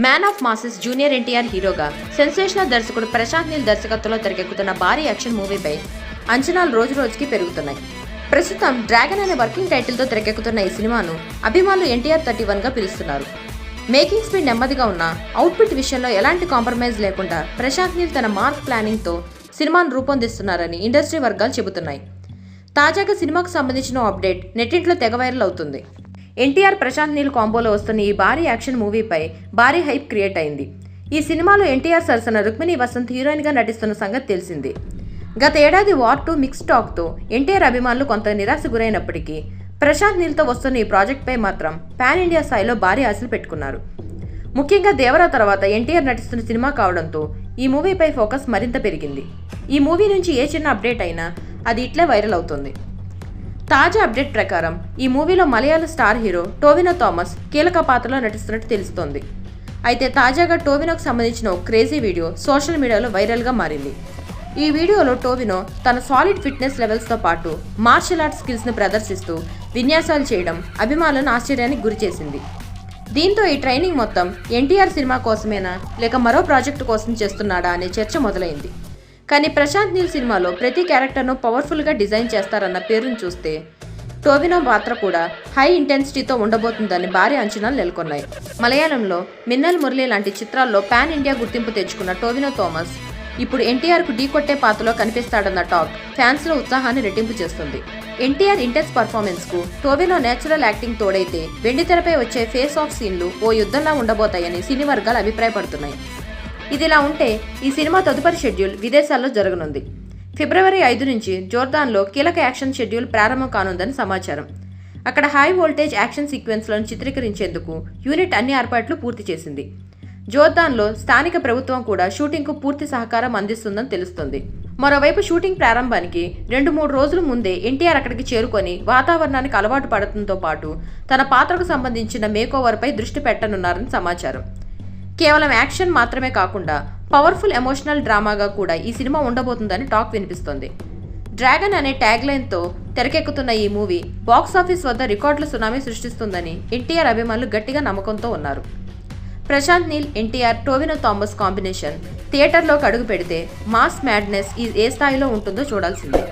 Man of masses junior NTR హీరోగా sensational దర్శకుడు ప్రశాంత్ నీల్ దర్శకత్వంలో తెరకెక్కుతున్న భారీ యాక్షన్ మూవీపై అంచనాలు రోజురోజుకి పెరుగుతున్నాయి. ప్రస్తుతం డ్రాగన్ అనే వర్కింగ్ టైటిల్తో తెరకెక్కుతున్న ఈ సినిమాను అభిమానులు NTR 31గా పిలుస్తున్నారు. మేకింగ్ స్పీడ్ నెమ్మదిగా ఉన్న అవుట్పుట్ విషయంలో ఎలాంటి కాంప్రమైజ్ లేకుండా ప్రశాంత్ నీల్ తన మార్క్ ప్లానింగ్తో సినిమాను రూపొందిస్తున్నారని ఇండస్ట్రీ వర్గాలు చెబుతున్నాయి. తాజాగా సినిమాకు సంబంధించిన అప్డేట్ నెట్టింట్లో తెగ వైరల్ అవుతుంది. NTR ప్రశాంత్ నీల్ కాంబోలో వస్తున్న ఈ భారీ యాక్షన్ మూవీపై భారీ హైప్ క్రియేట్ అయింది. ఈ సినిమాలో NTR సరసన రుక్మిణి వసంత్ హీరోయిన్గా నటిస్తున్న సంగతి తెలిసింది. గత ఏడాది వార్ 2 మిక్స్ టాక్తో NTR అభిమానులు కొంత నిరాశ గురైనప్పటికీ ప్రశాంత్ నీల్తో వస్తున్న ఈ ప్రాజెక్ట్పై మాత్రం పాన్ ఇండియా స్థాయిలో భారీ ఆశలు పెట్టుకున్నారు. ముఖ్యంగా దేవరా తర్వాత NTR నటిస్తున్న సినిమా కావడంతో ఈ మూవీపై ఫోకస్ మరింత పెరిగింది. ఈ మూవీ నుంచి ఏ చిన్న అప్డేట్ అయినా అది ఇట్లే వైరల్ అవుతుంది. తాజా అప్డేట్ ప్రకారం ఈ మూవీలో మలయాళ స్టార్ హీరో టోవినో థామస్ కీలక పాత్రలో నటిస్తున్నట్టు తెలుస్తోంది. అయితే తాజాగా టోవినోకు సంబంధించిన ఒక క్రేజీ వీడియో సోషల్ మీడియాలో వైరల్గా మారింది. ఈ వీడియోలో టోవినో తన సాలిడ్ ఫిట్నెస్ లెవెల్స్తో పాటు మార్షల్ ఆర్ట్స్ స్కిల్స్ను ప్రదర్శిస్తూ విన్యాసాలు చేయడం అభిమానులను ఆశ్చర్యానికి గురిచేసింది. దీంతో ఈ ట్రైనింగ్ మొత్తం NTR సినిమా కోసమేనా లేక మరో ప్రాజెక్టు కోసం చేస్తున్నాడా అనే చర్చ మొదలైంది. కానీ ప్రశాంత్ నీల్ సినిమాలో ప్రతి క్యారెక్టర్ను పవర్ఫుల్గా డిజైన్ చేస్తారన్న పేరును చూస్తే టోవినో పాత్ర కూడా హై ఇంటెన్సిటీతో ఉండబోతుందని భారీ అంచనాలు నెలకొన్నాయి. మలయాళంలో మిన్నల్ మురళి లాంటి చిత్రాల్లో పాన్ ఇండియా గుర్తింపు తెచ్చుకున్న టోవినో థామస్ ఇప్పుడు NTRకు ఢీకొట్టే పాత్రలో కనిపిస్తాడన్న టాక్ ఫ్యాన్స్లో ఉత్సాహాన్ని రెట్టింపు చేస్తుంది. NTR ఇంటెన్స్ పర్ఫార్మెన్స్కు టోవినో నేచురల్ యాక్టింగ్ తోడైతే వెండితెరపై వచ్చే ఫేస్ ఆఫ్ సీన్లు ఓ యుద్ధంలా ఉండబోతాయని సినీ వర్గాలు అభిప్రాయపడుతున్నాయి. ఇదిలా ఉంటే ఈ సినిమా తదుపరి షెడ్యూల్ విదేశాల్లో జరగనుంది. ఫిబ్రవరి 5 నుంచి జోర్దాన్లో కీలక యాక్షన్ షెడ్యూల్ ప్రారంభం కానుందని సమాచారం. అక్కడ హై వోల్టేజ్ యాక్షన్ సీక్వెన్స్లను చిత్రీకరించేందుకు యూనిట్ అన్ని ఏర్పాట్లు పూర్తి చేసింది. జోర్దాన్లో స్థానిక ప్రభుత్వం కూడా షూటింగ్కు పూర్తి సహకారం అందిస్తుందని తెలుస్తుంది. మరోవైపు షూటింగ్ ప్రారంభానికి 2-3 రోజుల ముందే NTR అక్కడికి చేరుకొని వాతావరణానికి అలవాటు పడటంతో పాటు తన పాత్రకు సంబంధించిన మేకోవర్పై దృష్టి పెట్టనున్నారని సమాచారం. కేవలం యాక్షన్ మాత్రమే కాకుండా పవర్ఫుల్ ఎమోషనల్ డ్రామాగా కూడా ఈ సినిమా ఉండబోతుందని టాక్ వినిపిస్తోంది. డ్రాగన్ అనే ట్యాగ్ లైన్తో తెరకెక్కుతున్న ఈ మూవీ బాక్సాఫీస్ వద్ద రికార్డుల సునామీ సృష్టిస్తుందని NTR అభిమానులు గట్టిగా నమ్మకంతో ఉన్నారు. ప్రశాంత్ నీల్ NTR టోవినో థామస్ కాంబినేషన్ థియేటర్లోకి అడుగు పెడితే మాస్ మ్యాడ్నెస్ ఏ స్థాయిలో ఉంటుందో చూడాల్సిందే.